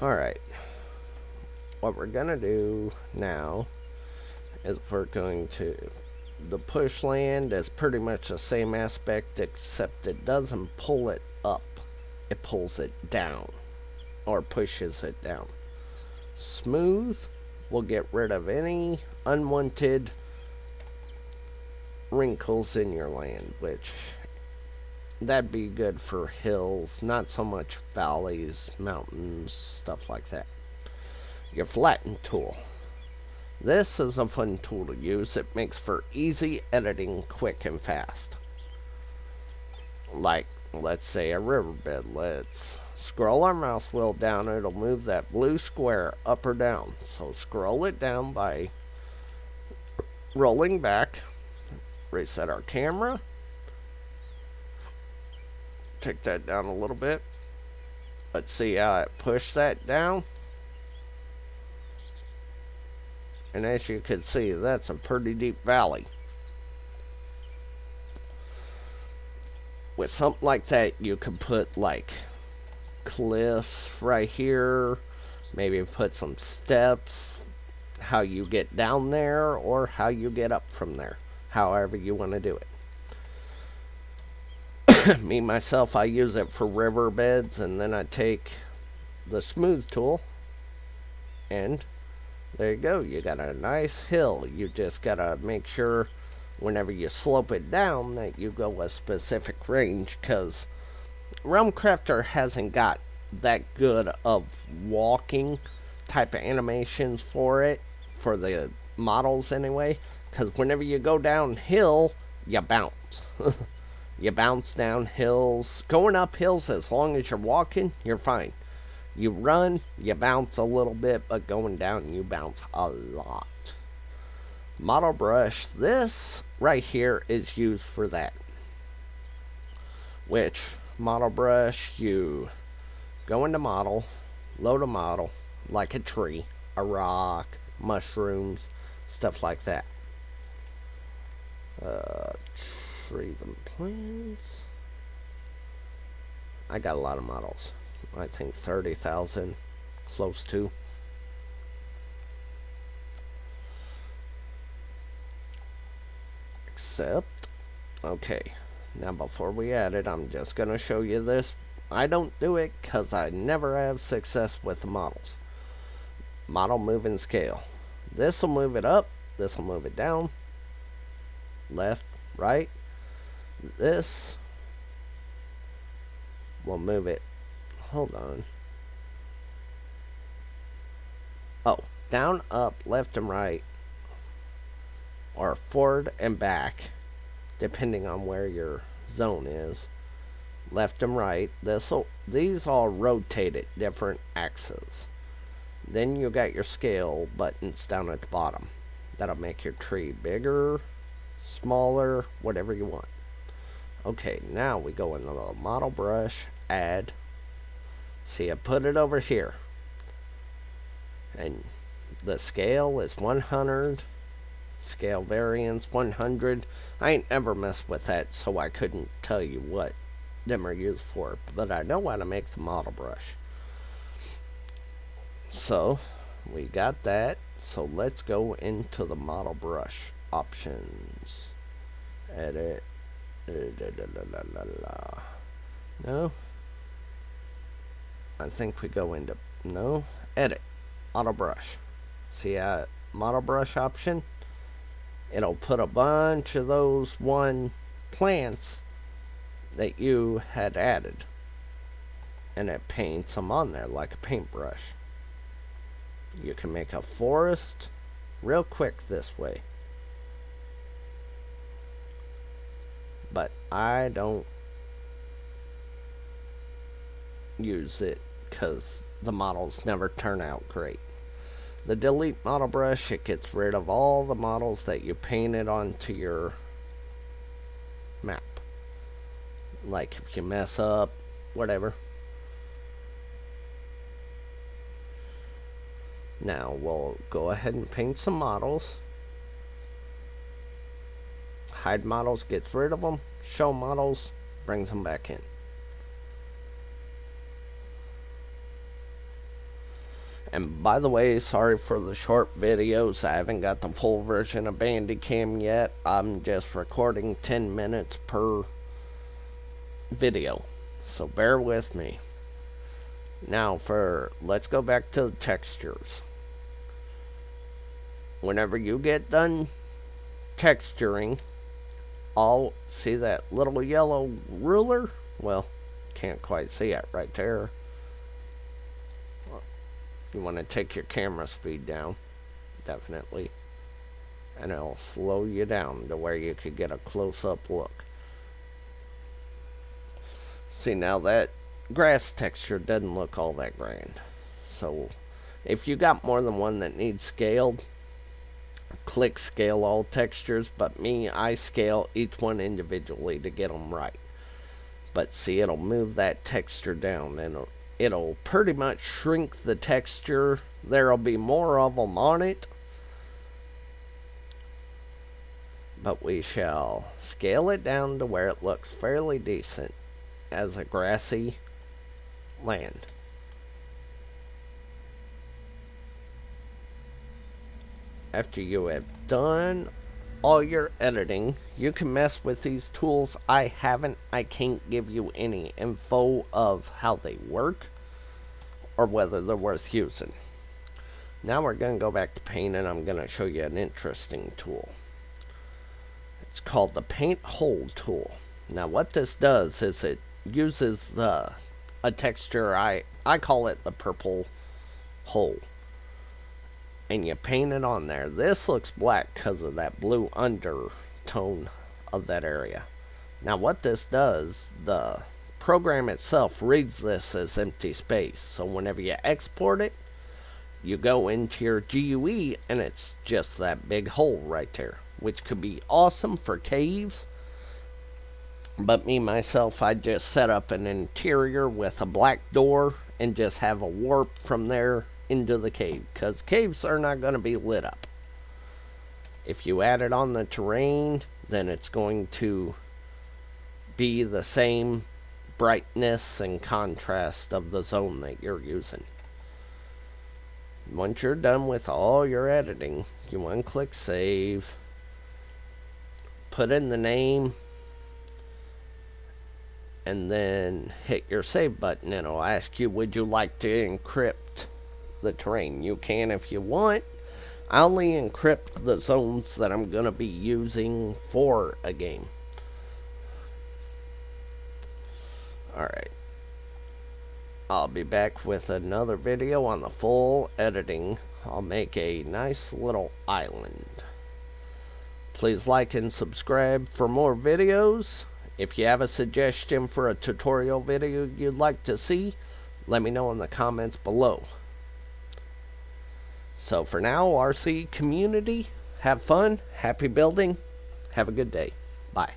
Alright, what we're gonna do now is we're going to, the push land is pretty much the same aspect, except it doesn't pull it up, it pulls it down, or pushes it down. Smooth will get rid of any unwanted wrinkles in your land, which that'd be good for hills, not so much valleys, mountains, stuff like that. Your flatten tool. This is a fun tool to use. It makes for easy editing, quick and fast. Like, let's say a riverbed. Let's scroll our mouse wheel down. It'll move that blue square up or down. So scroll it down by rolling back. Reset our camera. Take that down a little bit. Let's see how it pushed that down. And as you can see, that's a pretty deep valley. With something like that, you can put like cliffs right here. Maybe put some steps. How you get down there or how you get up from there. However you want to do it. Me, myself, I use it for riverbeds, and then I take the smooth tool and there you go. You got a nice hill. You just got to make sure whenever you slope it down that you go a specific range, because RealmCrafter hasn't got that good of walking type of animations for it, for the models anyway, because whenever you go downhill, you bounce. You bounce down hills. Going up hills, as long as you're walking, you're fine. You run, you bounce a little bit, but going down, you bounce a lot. Model brush, this right here is used for that. Which, model brush, you go into model, load a model, like a tree, a rock, mushrooms, stuff like that. Trees and plants. I got a lot of models. I think 30,000, close to. Accept. Okay, now before we add it, I'm just going to show you this. I don't do it because I never have success with the models. Model move and scale. This will move it up, this will move it down, left, right. This will move it. Hold on. Oh, down, up, left, and right, or forward and back, depending on where your zone is. Left and right. These all rotate at different axes. Then you got your scale buttons down at the bottom. That'll make your tree bigger, smaller, whatever you want. Okay, now we go into the model brush, add. See, I put it over here. And the scale is 100. Scale variance 100. I ain't ever messed with that, so I couldn't tell you what them are used for. But I know how to make the model brush. So, we got that. So let's go into the model brush options. Edit. No. I think we go into, no, edit, auto brush. See that model brush option? It'll put a bunch of those plants that you had added. And it paints them on there like a paintbrush. You can make a forest real quick this way. But I don't use it because the models never turn out great. The delete model brush, it gets rid of all the models that you painted onto your map. Like if you mess up, whatever. Now we'll go ahead and paint some models. Hide models, gets rid of them. Show models, brings them back in. And by the way, sorry for the short videos. I haven't got the full version of Bandicam yet. I'm just recording 10 minutes per video. So bear with me. Now let's go back to the textures. Whenever you get done texturing, I'll see that little yellow ruler. Well, can't quite see it right there. You want to take your camera speed down, definitely. And it'll slow you down to where you could get a close-up look. See, now that grass texture doesn't look all that grand. So if you got more than one that needs scaled, click scale all textures. But me, I scale each one individually to get them right. But see, it'll move that texture down, and it'll pretty much shrink the texture. There'll be more of them on it, but we shall scale it down to where it looks fairly decent as a grassy land. After you have done all your editing, you can mess with these tools. I can't give you any info of how they work or whether they're worth using. Now we're going to go back to paint, and I'm going to show you an interesting tool. It's called the Paint Hole tool. Now what this does is it uses a texture, I call it the purple hole. And you paint it on there. This looks black because of that blue undertone of that area. Now what this does, the program itself reads this as empty space. So whenever you export it, you go into your GUI and it's just that big hole right there, which could be awesome for caves. But me, myself, I just set up an interior with a black door and just have a warp from there into the cave, because caves are not going to be lit up. If you add it on the terrain, then it's going to be the same brightness and contrast of the zone that you're using. Once you're done with all your editing, you want to click save, put in the name, and then hit your save button. It'll ask you, would you like to encrypt the terrain? You can if you want. I only encrypt the zones that I'm going to be using for a game. Alright. I'll be back with another video on the full editing. I'll make a nice little island. Please like and subscribe for more videos. If you have a suggestion for a tutorial video you'd like to see, let me know in the comments below. So for now, RC community, have fun, happy building, have a good day. Bye.